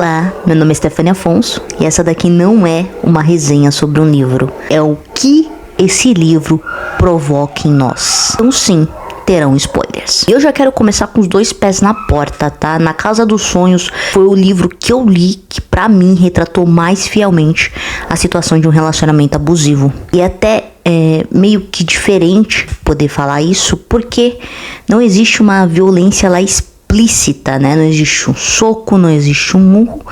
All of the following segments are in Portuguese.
Olá, meu nome é Stephanie Afonso e essa daqui não é uma resenha sobre um livro, é o que esse livro provoca em nós. Então sim, terão spoilers. Eu já quero começar com os dois pés na porta, tá? Na Casa dos Sonhos foi o livro que eu li que pra mim retratou mais fielmente a situação de um relacionamento abusivo. E até meio que diferente poder falar isso, porque não existe uma violência lá explícita, né? Não existe um soco, não existe um murro,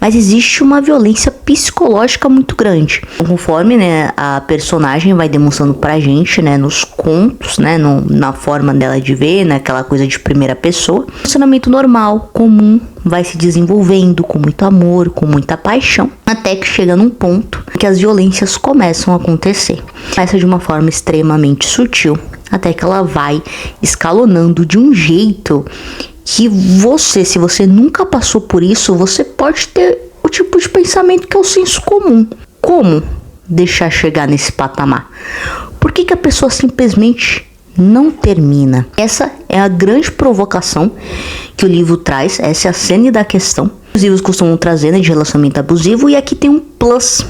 mas existe uma violência psicológica muito grande. Conforme, né, a personagem vai demonstrando pra gente, né, nos contos, né, na forma dela de ver, naquela coisa de primeira pessoa, relacionamento normal, comum, vai se desenvolvendo com muito amor, com muita paixão, até que chega num ponto que as violências começam a acontecer. Começa de uma forma extremamente sutil, até que ela vai escalonando de um jeito que você, se você nunca passou por isso, você pode ter o tipo de pensamento que é o senso comum. Como deixar chegar nesse patamar? Por que a pessoa simplesmente não termina? Essa é a grande provocação que o livro traz, essa é a cena da questão. Os livros costumam trazer, né, de relacionamento abusivo, e aqui tem um plus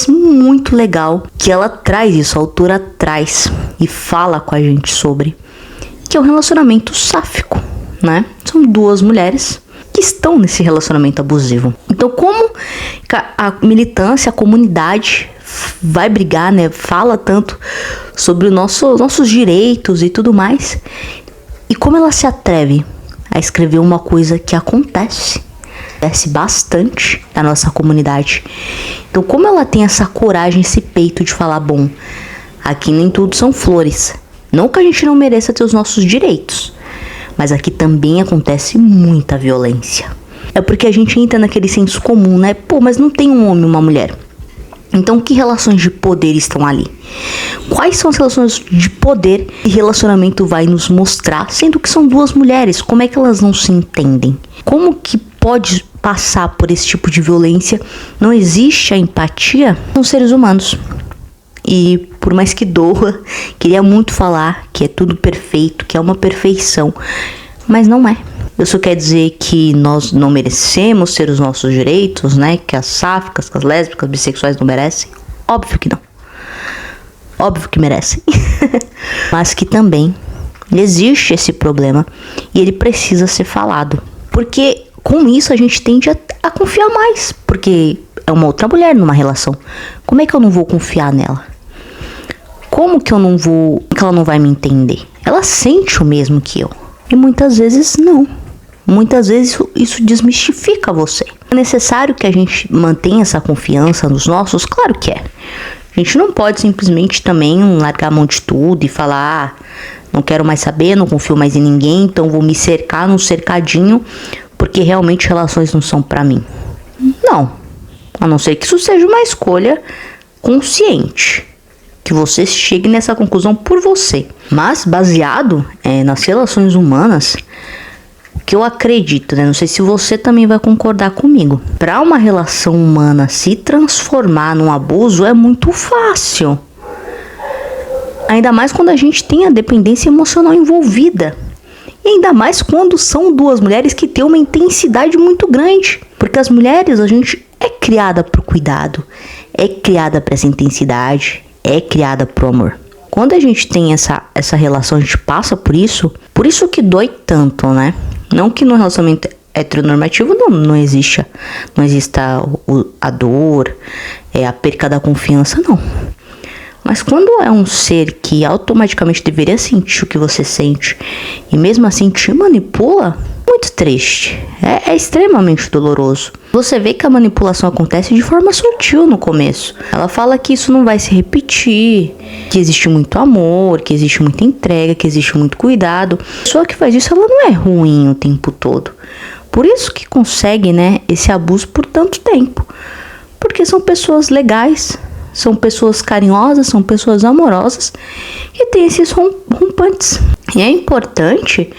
muito legal, que ela traz isso, a autora traz e fala com a gente sobre, que é o relacionamento sáfico, né? São duas mulheres que estão nesse relacionamento abusivo. Então, como a militância, a comunidade vai brigar, né? Fala tanto sobre nossos direitos e tudo mais, e como ela se atreve a escrever uma coisa que acontece bastante na nossa comunidade. Então, como ela tem essa coragem, esse peito de falar, bom, aqui nem tudo são flores. Não que a gente não mereça ter os nossos direitos, mas aqui também acontece muita violência. É porque a gente entra naquele senso comum, né? Pô, mas não tem um homem e uma mulher. Então, que relações de poder estão ali? Quais são as relações de poder que relacionamento vai nos mostrar, sendo que são duas mulheres? Como é que elas não se entendem? Como que pode passar por esse tipo de violência? Não existe a empatia? São seres humanos. E por mais que doa, queria muito falar que é tudo perfeito, que é uma perfeição, mas não é. Isso quer dizer que nós não merecemos ter os nossos direitos, né? Que as sáficas, que as lésbicas, bissexuais não merecem? Óbvio que não. Óbvio que merecem. Mas que também existe esse problema e ele precisa ser falado. Porque com isso a gente tende a confiar mais. Porque é uma outra mulher numa relação. Como é que eu não vou confiar nela? Como que eu não vou... que ela não vai me entender? Ela sente o mesmo que eu. E muitas vezes não. Muitas vezes isso desmistifica você. É necessário que a gente mantenha essa confiança nos nossos? Claro que é. A gente não pode simplesmente também largar a mão de tudo e falar, não quero mais saber, não confio mais em ninguém, então vou me cercar num cercadinho, porque realmente relações não são pra mim. Não. A não ser que isso seja uma escolha consciente. Que você chegue nessa conclusão por você. Mas baseado nas relações humanas, que eu acredito, né? Não sei se você também vai concordar comigo. Para uma relação humana se transformar num abuso é muito fácil. Ainda mais quando a gente tem a dependência emocional envolvida. E ainda mais quando são duas mulheres que têm uma intensidade muito grande. Porque as mulheres, a gente é criada pro cuidado, é criada para essa intensidade, é criada pro amor. Quando a gente tem essa relação, a gente passa por isso que dói tanto, né? Não que no relacionamento heteronormativo não exista a dor, a perca da confiança, não. Mas quando é um ser que automaticamente deveria sentir o que você sente e mesmo assim te manipula, muito triste. É extremamente doloroso. Você vê que a manipulação acontece de forma sutil no começo. Ela fala que isso não vai se repetir, que existe muito amor, que existe muita entrega, que existe muito cuidado. A pessoa que faz isso, ela não é ruim o tempo todo. Por isso que consegue, né, esse abuso por tanto tempo. Porque são pessoas legais, são pessoas carinhosas, são pessoas amorosas e tem esses rompantes. E é importante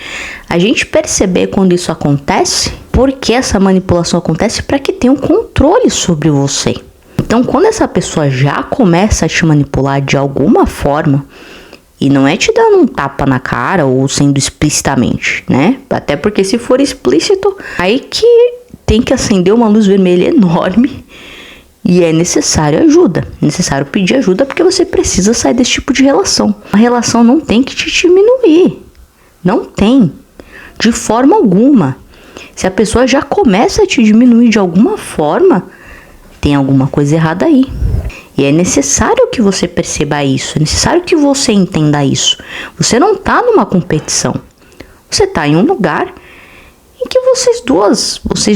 a gente perceber quando isso acontece, porque essa manipulação acontece para que tenha um controle sobre você. Então, quando essa pessoa já começa a te manipular de alguma forma, e não é te dando um tapa na cara ou sendo explicitamente, né? Até porque se for explícito, aí que tem que acender uma luz vermelha enorme e é necessário ajuda. É necessário pedir ajuda porque você precisa sair desse tipo de relação. A relação não tem que te diminuir. Não tem. De forma alguma. Se a pessoa já começa a te diminuir de alguma forma, tem alguma coisa errada aí. E é necessário que você perceba isso. É necessário que você entenda isso. Você não tá numa competição. Você tá em um lugar em que vocês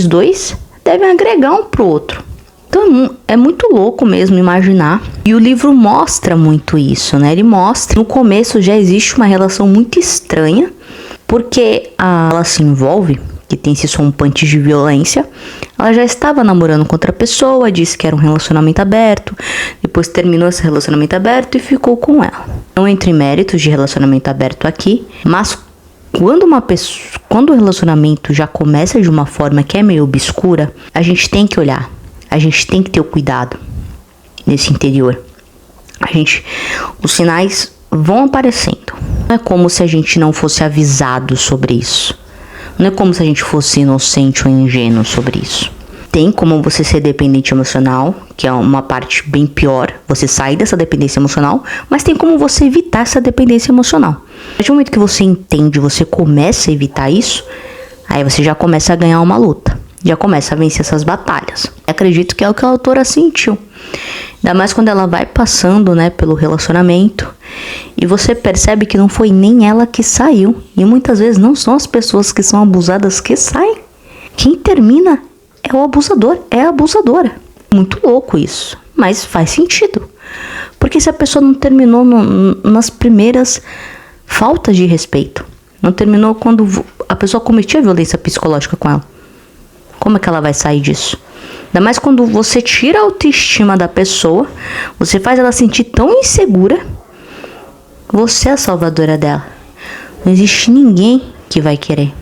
dois devem agregar um pro outro. Então é muito louco mesmo imaginar. E o livro mostra muito isso, né? Ele mostra, no começo já existe uma relação muito estranha, porque ela se envolve, que tem esses rompantes de violência. Ela já estava namorando com outra pessoa, disse que era um relacionamento aberto, depois terminou esse relacionamento aberto e ficou com ela. Não entre méritos de relacionamento aberto aqui, mas quando o relacionamento já começa de uma forma que é meio obscura, a gente tem que olhar, a gente tem que ter o cuidado nesse interior. Os sinais vão aparecendo. Não é como se a gente não fosse avisado sobre isso. Não é como se a gente fosse inocente ou ingênuo sobre isso. Tem como você ser dependente emocional, que é uma parte bem pior, você sair dessa dependência emocional, mas tem como você evitar essa dependência emocional. A partir do momento que você entende, você começa a evitar isso, aí você já começa a ganhar uma luta, já começa a vencer essas batalhas. Eu acredito que é o que a autora sentiu. Ainda mais quando ela vai passando, né, pelo relacionamento e você percebe que não foi nem ela que saiu. E muitas vezes não são as pessoas que são abusadas que saem. Quem termina é o abusador, é a abusadora. Muito louco isso, mas faz sentido. Porque se a pessoa não terminou nas primeiras faltas de respeito, não terminou quando a pessoa cometia violência psicológica com ela, como é que ela vai sair disso? Ainda mais quando você tira a autoestima da pessoa, você faz ela sentir tão insegura, você é a salvadora dela. Não existe ninguém que vai querer.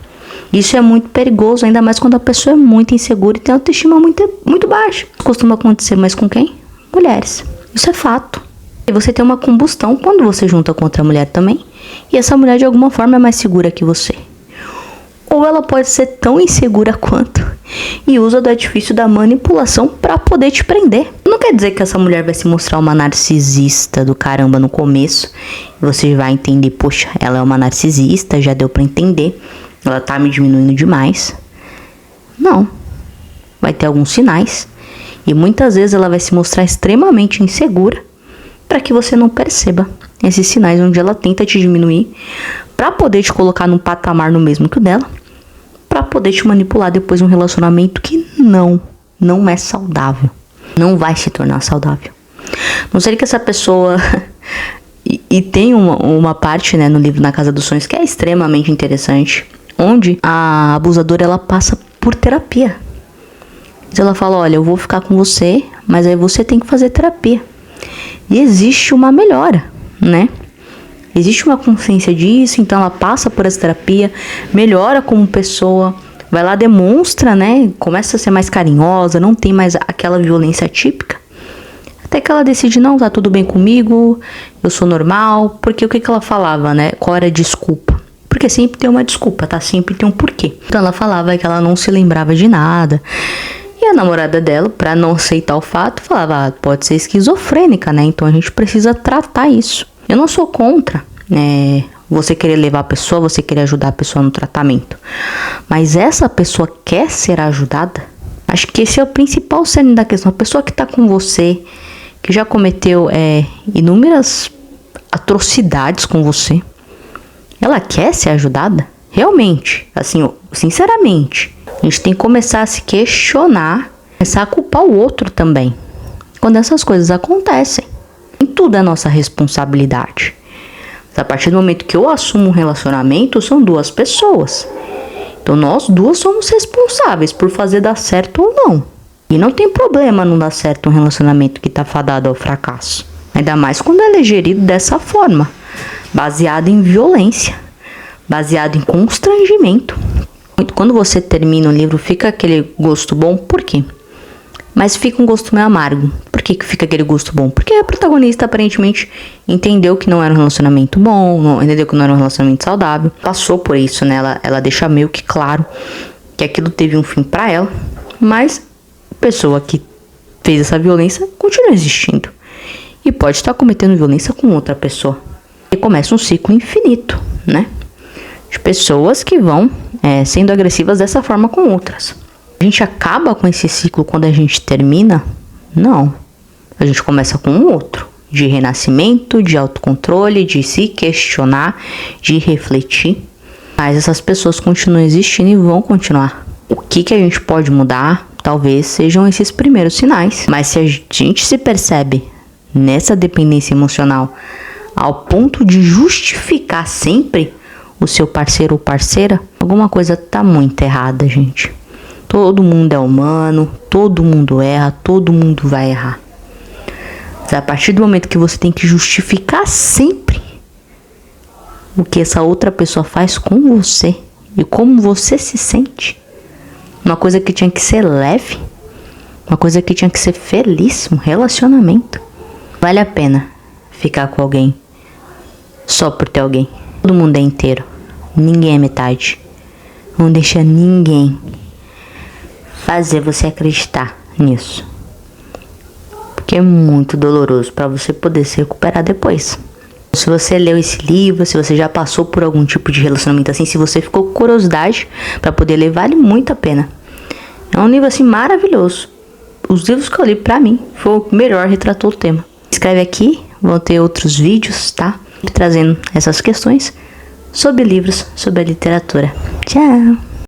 Isso é muito perigoso, ainda mais quando a pessoa é muito insegura e tem autoestima muito baixa. Costuma acontecer, mas com quem? Mulheres. Isso é fato. E você tem uma combustão quando você junta com outra mulher também, e essa mulher de alguma forma é mais segura que você. Ou ela pode ser tão insegura quanto e usa do artifício da manipulação pra poder te prender. Não quer dizer que essa mulher vai se mostrar uma narcisista do caramba no começo. E você vai entender, poxa, ela é uma narcisista, já deu pra entender. Ela tá me diminuindo demais. Não. Vai ter alguns sinais. E muitas vezes ela vai se mostrar extremamente insegura pra que você não perceba esses sinais onde ela tenta te diminuir pra poder te colocar num patamar no mesmo que o dela, pra poder te manipular depois de um relacionamento que não é saudável. Não vai se tornar saudável. Não sei que essa pessoa... e tem uma parte, né, no livro Na Casa dos Sonhos que é extremamente interessante, onde a abusadora, ela passa por terapia. Então ela fala, olha, eu vou ficar com você, mas aí você tem que fazer terapia. E existe uma melhora, né? Existe uma consciência disso, então ela passa por essa terapia, melhora como pessoa, vai lá, demonstra, né? Começa a ser mais carinhosa, não tem mais aquela violência típica. Até que ela decide, não, tá tudo bem comigo, eu sou normal. Porque o que ela falava, né? Qual era a desculpa? Porque sempre tem uma desculpa, tá? Sempre tem um porquê. Então ela falava que ela não se lembrava de nada. E a namorada dela, pra não aceitar o fato, falava, pode ser esquizofrênica, né? Então a gente precisa tratar isso. Eu não sou contra, você querer levar a pessoa, você querer ajudar a pessoa no tratamento. Mas essa pessoa quer ser ajudada? Acho que esse é o principal cerne da questão. A pessoa que tá com você, que já cometeu inúmeras atrocidades com você, ela quer ser ajudada? Realmente, assim, sinceramente, a gente tem que começar a se questionar, começar a culpar o outro também. Quando essas coisas acontecem, nem tudo é nossa responsabilidade. Mas a partir do momento que eu assumo um relacionamento, são duas pessoas. Então nós duas somos responsáveis por fazer dar certo ou não. E não tem problema não dar certo um relacionamento que tá fadado ao fracasso. Ainda mais quando ele é gerido dessa forma, baseado em violência, baseado em constrangimento. Quando você termina o livro, fica aquele gosto bom, por quê? Mas fica um gosto meio amargo. Por que fica aquele gosto bom? Porque a protagonista aparentemente entendeu que não era um relacionamento bom, entendeu que não era um relacionamento saudável. Passou por isso, né? Ela deixa meio que claro que aquilo teve um fim pra ela. Mas a pessoa que fez essa violência continua existindo. E pode estar cometendo violência com outra pessoa. E começa um ciclo infinito, né? De pessoas que vão sendo agressivas dessa forma com outras. A gente acaba com esse ciclo quando a gente termina? Não. A gente começa com um outro. De renascimento, de autocontrole, de se questionar, de refletir. Mas essas pessoas continuam existindo e vão continuar. O que a gente pode mudar? Talvez sejam esses primeiros sinais. Mas se a gente se percebe nessa dependência emocional ao ponto de justificar sempre o seu parceiro ou parceira, alguma coisa tá muito errada, gente. Todo mundo é humano, todo mundo erra, todo mundo vai errar. Mas a partir do momento que você tem que justificar sempre o que essa outra pessoa faz com você e como você se sente, uma coisa que tinha que ser leve, uma coisa que tinha que ser feliz, um relacionamento, vale a pena ficar com alguém só por ter alguém. Todo mundo é inteiro, ninguém é metade. Não deixa ninguém fazer você acreditar nisso, porque é muito doloroso para você poder se recuperar depois. Se você leu esse livro, se você já passou por algum tipo de relacionamento assim, se você ficou com curiosidade para poder ler, vale muito a pena. É um livro assim maravilhoso. Os livros que eu li, pra mim, foi o melhor, retratou o tema. Escreve aqui, vão ter outros vídeos, tá? Trazendo essas questões sobre livros, sobre a literatura. Tchau!